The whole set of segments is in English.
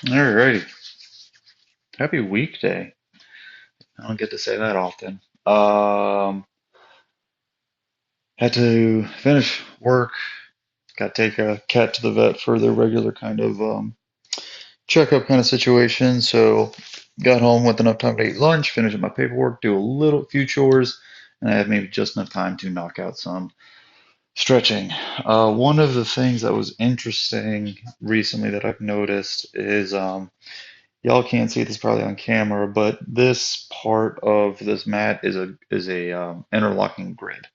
Alrighty. Happy weekday. I don't get to say that often. Had to finish work. Got to take a cat to the vet for their regular kind of checkup kind of situation. So got home with enough time to eat lunch, finish up my paperwork, do a little few chores, and I had maybe just enough time to knock out some stretching. One of the things that was interesting recently that I've noticed is y'all can't see this probably on camera, but this part of this mat is a interlocking grid.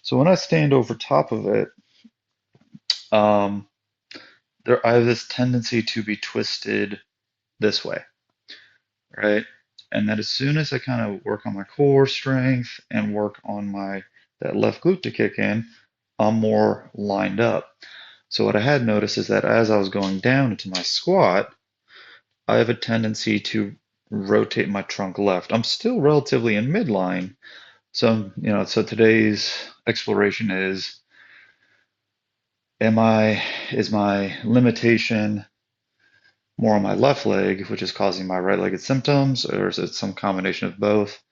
So when I stand over top of it, um, I have this tendency to be twisted this way, right? And that as soon as I kind of work on my core strength and work on my that left glute to kick in, I'm more lined up. So what I had noticed is that as I was going down into my squat, I have a tendency to rotate my trunk left. I'm still relatively in midline. So today's exploration am I, is my limitation more on my left leg, which is causing my right-legged symptoms, or is it some combination of both?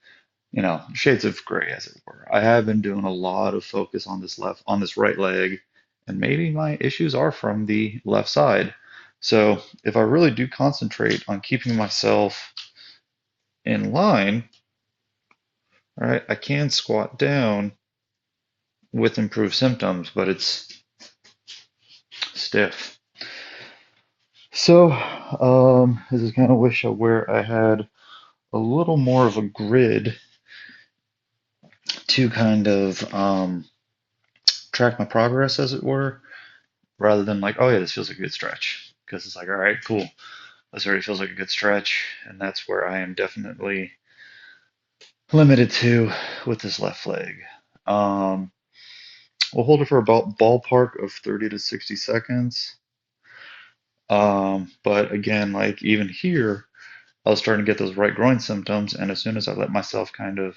Shades of gray, as it were. I have been doing a lot of focus on this right leg, and maybe my issues are from the left side. So if I really do concentrate on keeping myself in line, all right, I can squat down with improved symptoms, but it's stiff. So, this is kind of where I had a little more of a grid to kind of track my progress, as it were, rather than like, oh yeah, this feels like a good stretch. Because it's like, all right, cool. This already feels like a good stretch, and that's where I am definitely limited to with this left leg. Um, we'll hold it for about ballpark of 30 to 60 seconds. But again, like even here, I was starting to get those right groin symptoms, and as soon as I let myself kind of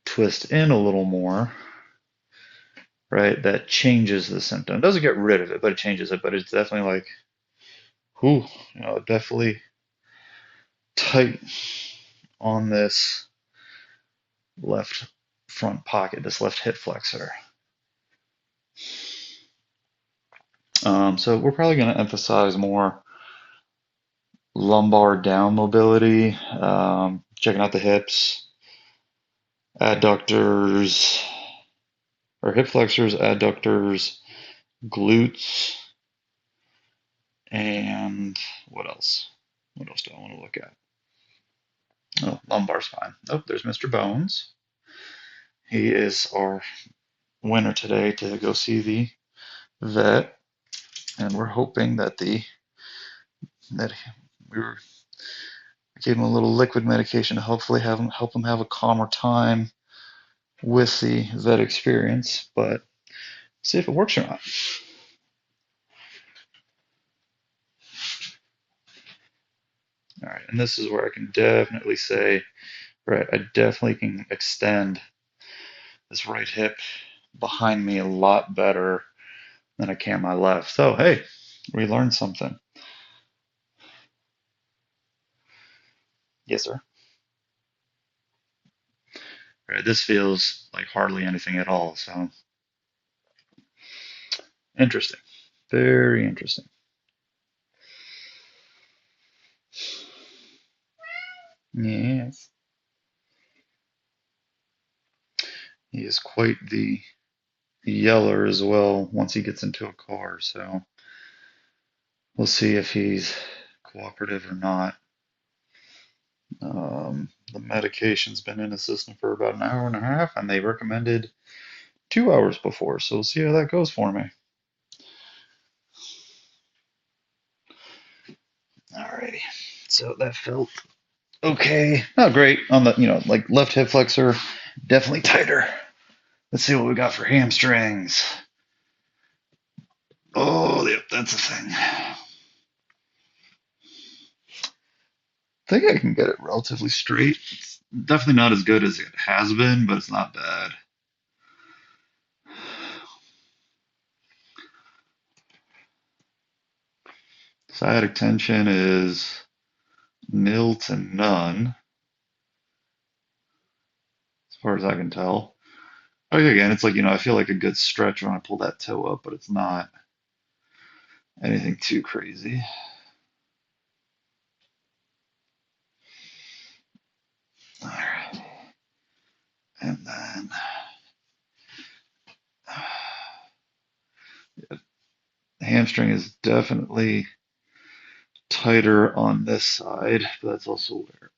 twist in a little more, right, that changes the symptom. It doesn't get rid of it, but it changes it. But it's definitely like, whew, definitely tight on this left front pocket, this left hip flexor. So we're probably going to emphasize more lumbar down mobility, checking out the hips, adductors, or hip flexors, adductors, glutes, and what else? What else do I want to look at? Oh, lumbar spine. Oh, there's Mr. Bones. He is our winner today to go see the vet, and we're hoping that we were gave him a little liquid medication to hopefully help him have a calmer time with the vet experience, but see if it works or not. All right, and this is where I can definitely say, right, I definitely can extend this right hip behind me a lot better than I can my left. So, hey, we learned something. Yes, sir. All right, this feels like hardly anything at all. So, interesting. Very interesting. Yes. He is quite the yeller as well once he gets into a car. So, we'll see if he's cooperative or not. The medication's been in his system for about an hour and a half, and they recommended 2 hours before. So we'll see how that goes for me. Alrighty. So that felt okay. Not great on the, like left hip flexor, definitely tighter. Let's see what we got for hamstrings. Oh, yep, that's a thing. I think I can get it relatively straight. It's definitely not as good as it has been, but it's not bad. Sciatic tension is nil to none, as far as I can tell. Okay, again, it's like, I feel like a good stretch when I pull that toe up, but it's not anything too crazy. All right. And then the hamstring is definitely tighter on this side, but that's also where.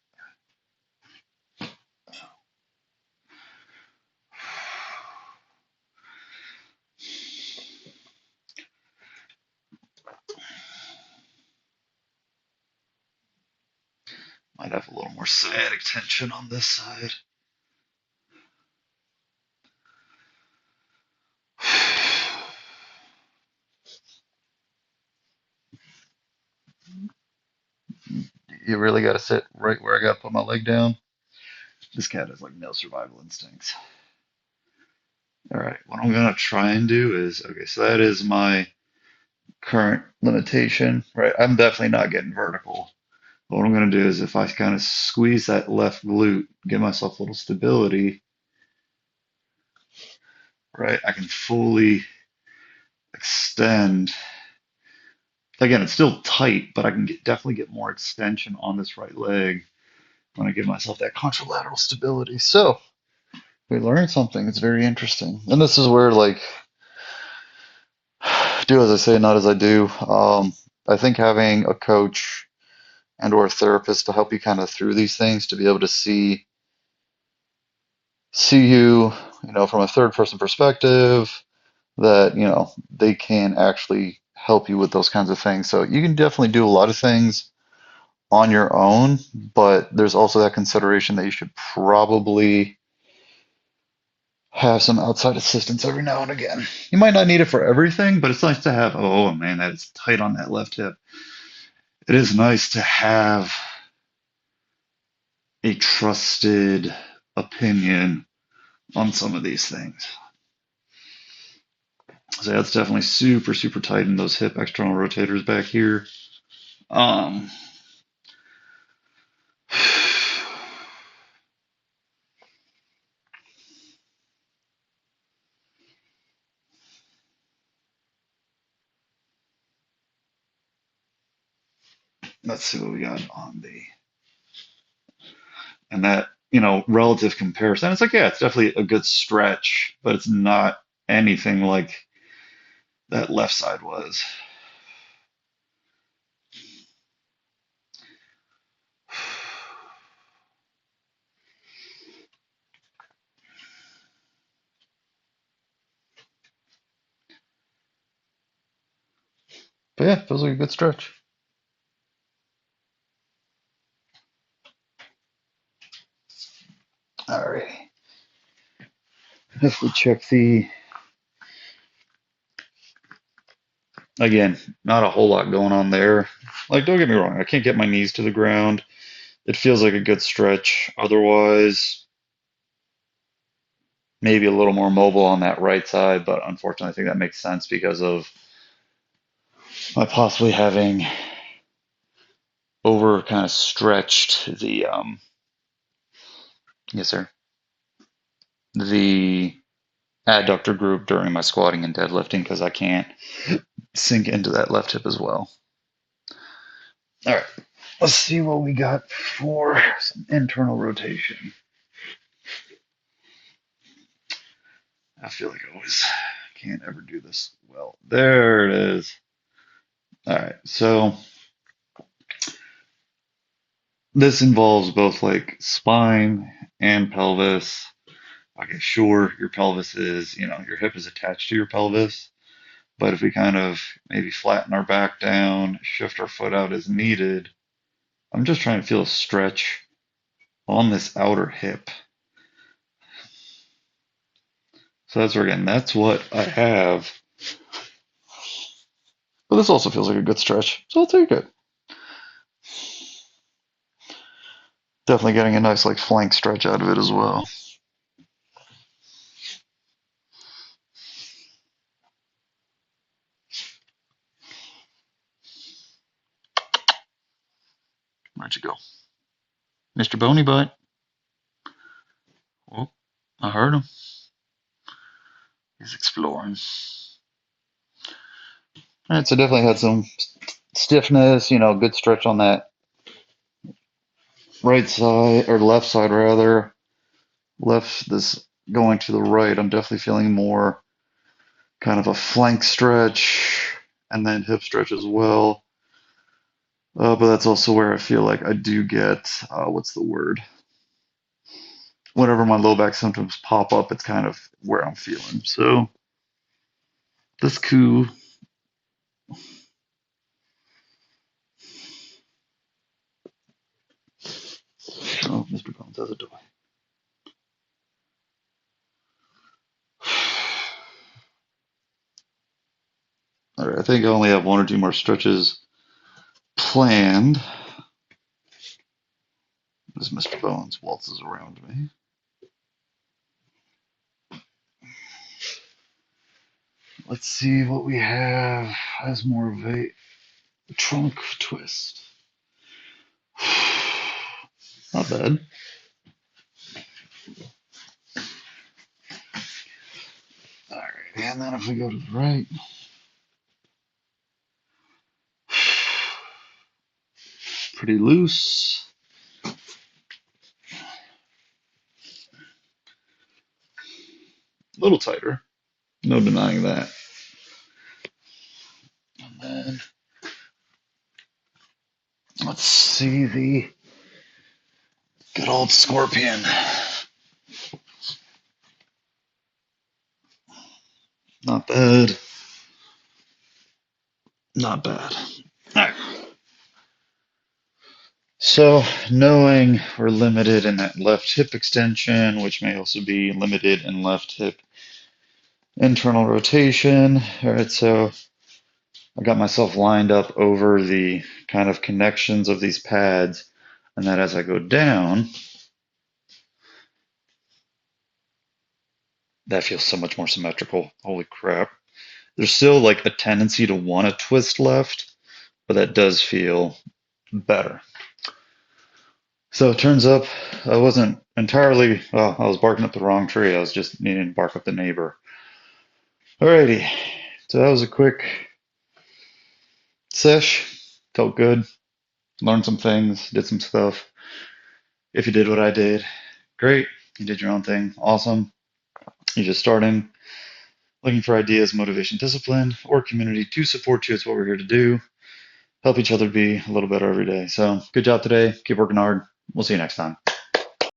Might have a little more sciatic tension on this side. You really got to sit right where I got to put my leg down. This cat has like no survival instincts. All right, what I'm gonna try and do is, okay, so that is my current limitation, right? I'm definitely not getting vertical. But what I'm gonna do is if I kind of squeeze that left glute, give myself a little stability, right? I can fully extend. Again, it's still tight, but I can definitely get more extension on this right leg when I give myself that contralateral stability. So we learned something. It's very interesting. And this is where, like, do as I say, not as I do. I think having a coach and or a therapist to help you kind of through these things, to be able to see you, from a third person perspective, that, they can actually help you with those kinds of things. So you can definitely do a lot of things on your own, but there's also that consideration that you should probably have some outside assistance every now and again. You might not need it for everything, but it's nice to have, oh man, that is tight on that left hip. It is nice to have a trusted opinion on some of these things. So that's definitely super, super tight in those hip external rotators back here. Um, let's see what we got on the, and that, relative comparison. It's like, yeah, it's definitely a good stretch, but it's not anything like that left side was. But yeah, feels like a good stretch. All right. If we check the, again, not a whole lot going on there. Like, don't get me wrong, I can't get my knees to the ground. It feels like a good stretch. Otherwise, maybe a little more mobile on that right side, but unfortunately, I think that makes sense because of my possibly having over kind of stretched the, yes, sir, the adductor group during my squatting and deadlifting because I can't sink into that left hip as well. All right, let's see what we got for some internal rotation. I feel like I always can't ever do this well. There it is. All right, so this involves both like spine and pelvis. Okay, sure, your pelvis is, your hip is attached to your pelvis, but if we kind of maybe flatten our back down, shift our foot out as needed, I'm just trying to feel a stretch on this outer hip. So that's where, again, that's what I have. But this also feels like a good stretch, so I'll take it. Definitely getting a nice like flank stretch out of it as well. Where'd you go? Mr. Bony Butt. Oh, I heard him. He's exploring. All right, so definitely had some stiffness, good stretch on that right side, or left side rather. Left this going to the right, I'm definitely feeling more kind of a flank stretch and then hip stretch as well. But that's also where I feel like I do get, what's the word? Whenever my low back symptoms pop up, it's kind of where I'm feeling. So that's cool. Oh, Mr. Bones has a door. All right, I think I only have one or two more stretches planned as Mr. Bones waltzes around me. Let's see what we have as more of a trunk twist. Not bad. All right, and then if we go to the right, pretty loose. A little tighter, no denying that. And then let's see the good old scorpion. Not bad. Not bad. All right. So, knowing we're limited in that left hip extension, which may also be limited in left hip internal rotation. All right, so I got myself lined up over the kind of connections of these pads, and that as I go down, that feels so much more symmetrical. Holy crap. There's still like a tendency to want to twist left, but that does feel better. So it turns up I wasn't entirely, well, I was barking up the wrong tree. I was just needing to bark up the neighbor. Alrighty, so that was a quick sesh. Felt good. Learned some things, did some stuff. If you did what I did, great. You did your own thing, awesome. You're just starting, looking for ideas, motivation, discipline, or community to support you. It's what we're here to do. Help each other be a little better every day. So good job today. Keep working hard. We'll see you next time.